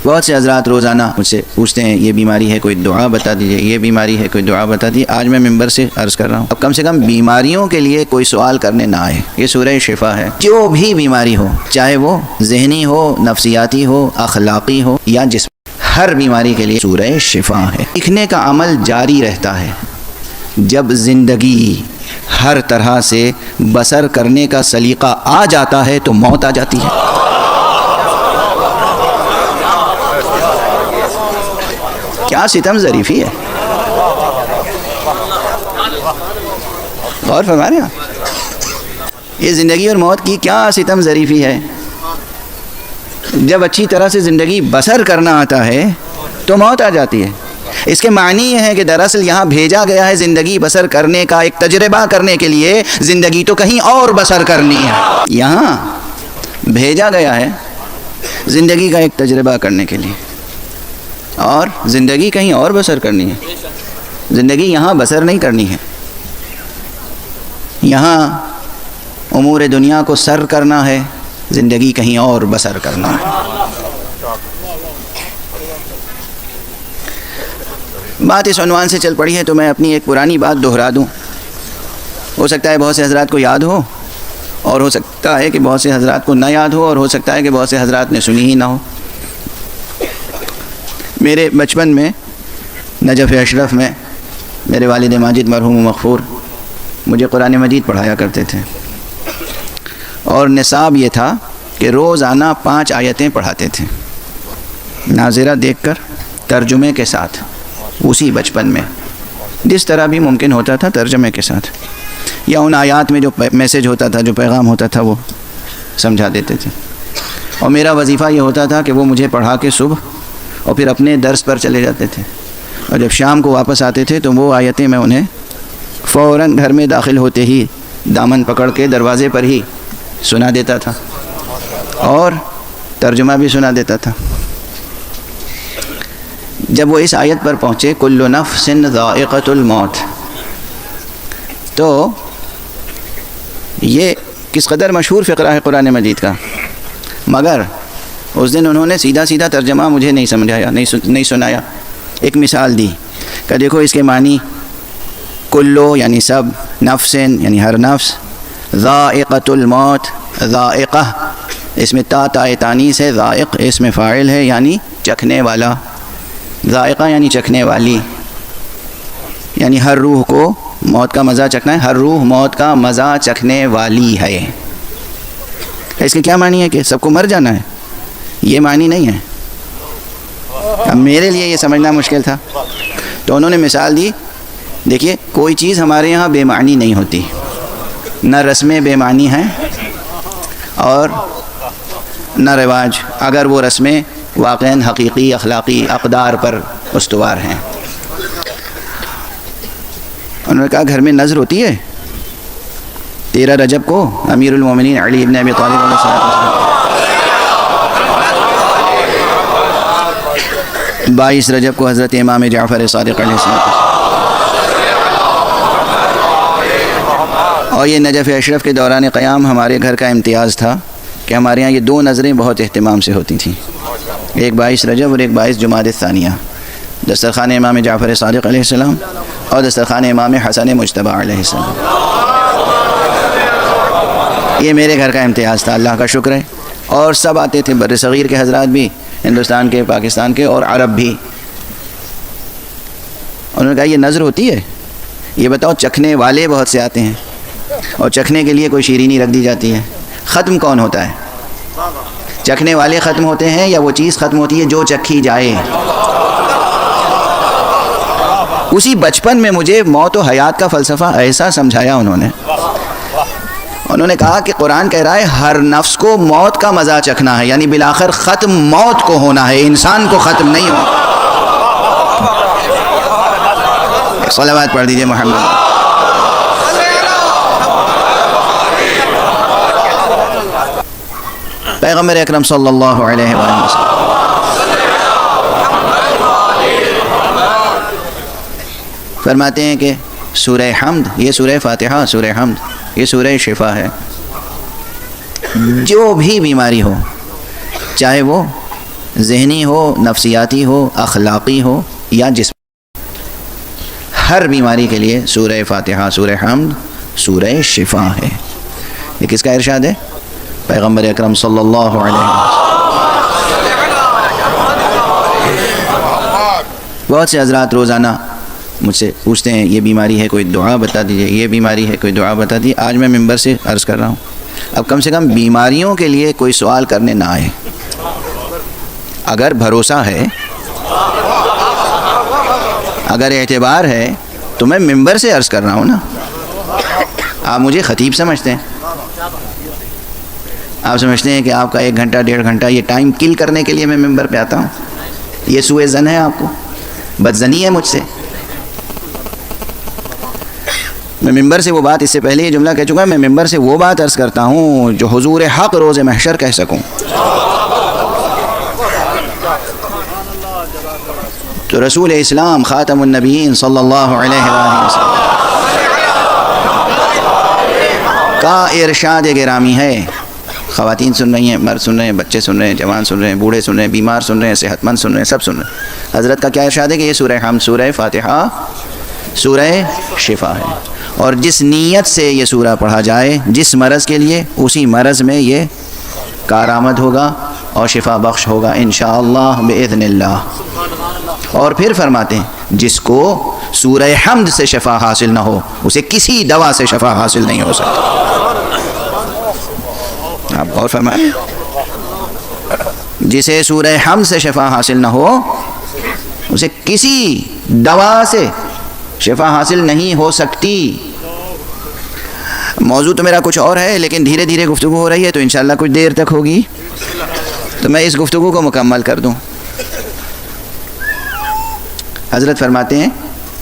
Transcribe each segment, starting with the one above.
بہت سے حضرات روزانہ مجھ سے پوچھتے ہیں یہ بیماری ہے کوئی دعا بتا دیجئے، یہ بیماری ہے کوئی دعا بتا دیجئے۔ آج میں ممبر سے عرض کر رہا ہوں، اب کم سے کم بیماریوں کے لیے کوئی سوال کرنے نہ آئے۔ یہ سورہ شفا ہے، جو بھی بیماری ہو، چاہے وہ ذہنی ہو، نفسیاتی ہو، اخلاقی ہو یا جسم، ہر بیماری کے لیے سورہ شفا ہے۔ لکھنے کا عمل جاری رہتا ہے۔ جب زندگی ہر طرح سے بسر کرنے کا سلیقہ آ جاتا ہے تو موت آ جاتی ہے۔ کیا ستم ظریفی ہے، غور فرما رہے ہیں آپ؟ یہ زندگی اور موت کی کیا ستم ظریفی ہے۔ جب اچھی طرح سے زندگی بسر کرنا آتا ہے تو موت آ جاتی ہے۔ اس کے معنی یہ ہے کہ دراصل یہاں بھیجا گیا ہے زندگی بسر کرنے کا ایک تجربہ کرنے کے لیے، زندگی تو کہیں اور بسر کرنی ہے۔ یہاں بھیجا گیا ہے زندگی کا ایک تجربہ کرنے کے لیے، اور زندگی کہیں اور بسر کرنی ہے۔ زندگی یہاں بسر نہیں کرنی ہے، یہاں امور دنیا کو سر کرنا ہے، زندگی کہیں اور بسر کرنا ہے۔ بات اس عنوان سے چل پڑی ہے تو میں اپنی ایک پرانی بات دہرا دوں۔ ہو سکتا ہے بہت سے حضرات کو یاد ہو، اور ہو سکتا ہے کہ بہت سے حضرات کو نہ یاد ہو، اور ہو سکتا ہے کہ بہت سے حضرات نے سنی ہی نہ ہو۔ میرے بچپن میں نجف اشرف میں میرے والد ماجد مرحوم مغفور مجھے قرآن مجید پڑھایا کرتے تھے، اور نصاب یہ تھا کہ روزانہ 5 آیتیں پڑھاتے تھے، ناظرہ دیکھ کر ترجمے کے ساتھ، اسی بچپن میں جس طرح بھی ممکن ہوتا تھا ترجمے کے ساتھ، یا ان آیات میں جو میسج ہوتا تھا، جو پیغام ہوتا تھا، وہ سمجھا دیتے تھے۔ اور میرا وظیفہ یہ ہوتا تھا کہ وہ مجھے پڑھا کے صبح اور پھر اپنے درس پر چلے جاتے تھے، اور جب شام کو واپس آتے تھے تو وہ آیتیں میں انہیں فوراً گھر میں داخل ہوتے ہی دامن پکڑ کے دروازے پر ہی سنا دیتا تھا، اور ترجمہ بھی سنا دیتا تھا۔ جب وہ اس آیت پر پہنچے کل نفس ذائقۃ الموت، تو یہ کس قدر مشہور فقرہ ہے قرآن مجید کا، مگر اس دن انہوں نے سیدھا سیدھا ترجمہ مجھے نہیں سمجھایا، نہیں سنایا۔ ایک مثال دی کہ دیکھو اس کے معنی کلو یعنی سب، نفس یعنی ہر نفس، ذائقۃ الموت، ذائقہ اس میں تا تانیث ہے، ذائق اس میں فاعل ہے یعنی چکھنے والا، ذائقہ یعنی چکھنے والی، یعنی ہر روح کو موت کا مزہ چکھنا ہے، ہر روح موت کا مزہ چکھنے والی ہے۔ اس کے کیا معنی ہے کہ سب کو مر جانا ہے؟ یہ معنی نہیں ہے۔ اب میرے لیے یہ سمجھنا مشکل تھا، تو انہوں نے مثال دی، دیکھیے کوئی چیز ہمارے یہاں بے معنی نہیں ہوتی، نہ رسمیں بے معنی ہیں اور نہ رواج، اگر وہ رسمیں واقعاً حقیقی اخلاقی اقدار پر استوار ہیں۔ انہوں نے کہا گھر میں نذر ہوتی ہے، 13 رجب کو امیر المومنین علی ابن ابی طالب علیہ السلام، 22 رجب کو حضرت امام جعفر صادق علیہ السلام، اور یہ نجف اشرف کے دوران قیام ہمارے گھر کا امتیاز تھا کہ ہمارے یہاں یہ 2 نظریں بہت اہتمام سے ہوتی تھیں، ایک 22 رجب اور ایک 22 جمادی الثانیہ، دسترخوان امام جعفر صادق علیہ السلام اور دسترخوان امام حسن مجتبی علیہ السلام۔ یہ میرے گھر کا امتیاز تھا، اللہ کا شکر ہے، اور سب آتے تھے، بر صغیر کے حضرات بھی، ہندوستان کے، پاکستان کے اور عرب بھی۔ انہوں نے کہا یہ نظر ہوتی ہے، یہ بتاؤ چکھنے والے بہت سے آتے ہیں، اور چکھنے کے لیے کوئی شیرینی رکھ دی جاتی ہے، ختم کون ہوتا ہے؟ چکھنے والے ختم ہوتے ہیں یا وہ چیز ختم ہوتی ہے جو چکھی جائے؟ اسی بچپن میں مجھے موت و حیات کا فلسفہ ایسا سمجھایا انہوں نے کہا کہ قرآن کہہ رہا ہے ہر نفس کو موت کا مزہ چکھنا ہے، یعنی بالآخر ختم موت کو ہونا ہے، انسان کو ختم نہیں ہونا۔ صلوات پڑھ دیجئے محمد۔ پیغمبر اکرم صلی اللہ علیہ وآلہ وسلم فرماتے ہیں کہ سورہ حمد، یہ سورہ فاتحہ، سورہ حمد یہ سورہ شفا ہے۔ جو بھی بیماری ہو، چاہے وہ ذہنی ہو، نفسیاتی ہو، اخلاقی ہو یا جسم، ہر بیماری کے لیے سورہ فاتحہ، سورہ حمد، سورہ شفا ہے۔ یہ کس کا ارشاد ہے؟ پیغمبر اکرم صلی اللہ علیہ وسلم۔ بہت سے حضرات روزانہ مجھ سے پوچھتے ہیں یہ بیماری ہے کوئی دعا بتا دیجئے، یہ بیماری ہے کوئی دعا بتا دیجئے۔ آج میں ممبر سے عرض کر رہا ہوں، اب کم سے کم بیماریوں کے لیے کوئی سوال کرنے نہ آئے۔ اگر بھروسہ ہے، اگر اعتبار ہے تو میں ممبر سے عرض کر رہا ہوں نا۔ آپ مجھے خطیب سمجھتے ہیں، آپ سمجھتے ہیں کہ آپ کا 1 گھنٹہ 1.5 گھنٹہ یہ ٹائم کل کرنے کے لیے میں ممبر پہ آتا ہوں؟ یہ سوء ظن ہے، آپ کو بدظنی ہے مجھ سے۔ میں ممبر سے وہ بات، اس سے پہلے یہ جملہ کہہ چکا، میں ممبر سے وہ بات عرض کرتا ہوں جو حضور حق روز محشر کہہ سکوں۔ تو رسول اسلام خاتم النبیین صلی اللہ علیہ وآلہ وسلم کا ارشاد گرامی ہے۔ خواتین سن رہی ہیں، مرد سن رہے ہیں، بچے سن رہے ہیں، جوان سن رہے ہیں، بوڑھے سن رہے ہیں، بیمار سن رہے ہیں، صحت مند سن رہے ہیں، سب سن رہے ہیں۔ حضرت کا کیا ارشاد ہے کہ یہ سورہ حمد، سورہ فاتحہ، سورہ شفا ہے، اور جس نیت سے یہ سورہ پڑھا جائے، جس مرض کے لیے، اسی مرض میں یہ کارآمد ہوگا اور شفا بخش ہوگا انشاءاللہ بإذن اللہ۔ اور پھر فرماتے ہیں جس کو سورہ حمد سے شفا حاصل نہ ہو، اسے کسی دوا سے شفا حاصل نہیں ہو سکتی۔ آپ غور فرمائیں، جسے سورہ حمد سے شفا حاصل نہ ہو، اسے کسی دوا سے شفا حاصل نہیں ہو سکتی۔ موضوع تو میرا کچھ اور ہے، لیکن دھیرے دھیرے گفتگو ہو رہی ہے تو انشاءاللہ کچھ دیر تک ہوگی، تو میں اس گفتگو کو مکمل کر دوں۔ حضرت فرماتے ہیں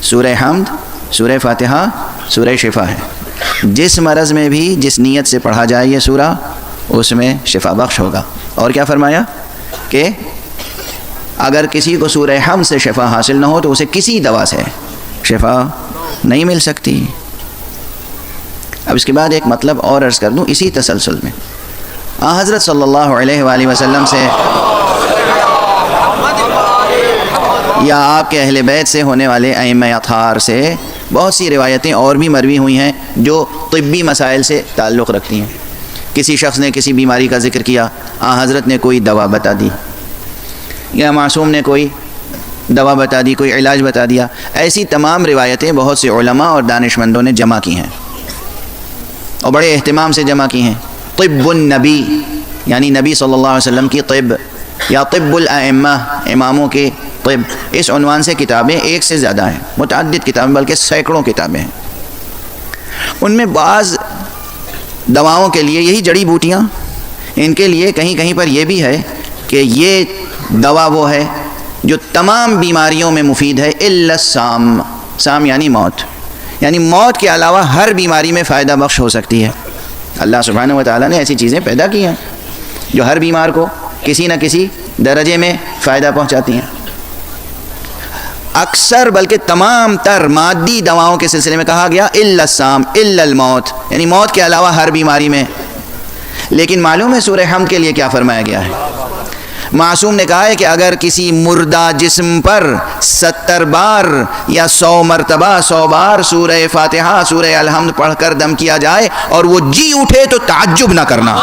سورہ حمد، سورہ فاتحہ، سورہ شفا ہے، جس مرض میں بھی جس نیت سے پڑھا جائے یہ سورہ، اس میں شفا بخش ہوگا۔ اور کیا فرمایا کہ اگر کسی کو سورہ حمد سے شفا حاصل نہ ہو تو اسے کسی دوا سے شفا نہیں مل سکتی۔ اب اس کے بعد ایک مطلب اور عرض کر دوں اسی تسلسل میں۔ حضرت صلی اللہ علیہ وآلہ وسلم سے یا آپ کے اہل بیت سے ہونے والے ائمہ اطہار سے بہت سی روایتیں اور بھی مروی ہوئی ہیں جو طبی مسائل سے تعلق رکھتی ہیں۔ کسی شخص نے کسی بیماری کا ذکر کیا، حضرت نے کوئی دوا بتا دی، یا معصوم نے کوئی دوا بتا دی، کوئی علاج بتا دیا۔ ایسی تمام روایتیں بہت سے علماء اور دانشمندوں نے جمع کی ہیں اور بڑے اہتمام سے جمع کی ہیں۔ طب النبی یعنی نبی صلی اللہ علیہ وسلم کی طب، یا طب الائمہ اماموں کے طب، اس عنوان سے کتابیں ایک سے زیادہ ہیں، متعدد کتابیں، بلکہ سینکڑوں کتابیں ہیں۔ ان میں بعض دواؤں کے لیے یہی جڑی بوٹیاں، ان کے لیے کہیں کہیں پر یہ بھی ہے کہ یہ دوا وہ ہے جو تمام بیماریوں میں مفید ہے الا السام، سام یعنی موت، یعنی موت کے علاوہ ہر بیماری میں فائدہ بخش ہو سکتی ہے۔ اللہ سبحانہ و تعالیٰ نے ایسی چیزیں پیدا کی ہیں جو ہر بیمار کو کسی نہ کسی درجے میں فائدہ پہنچاتی ہیں۔ اکثر بلکہ تمام تر مادی دواؤں کے سلسلے میں کہا گیا الا السام، الا الموت، یعنی موت کے علاوہ ہر بیماری میں۔ لیکن معلوم ہے سورہ حمد کے لیے کیا فرمایا گیا ہے؟ معصوم نے کہا ہے کہ اگر کسی مردہ جسم پر 70 بار یا 100 مرتبہ 100 بار سورہ فاتحہ، سورہ الحمد پڑھ کر دم کیا جائے اور وہ جی اٹھے تو تعجب نہ کرنا۔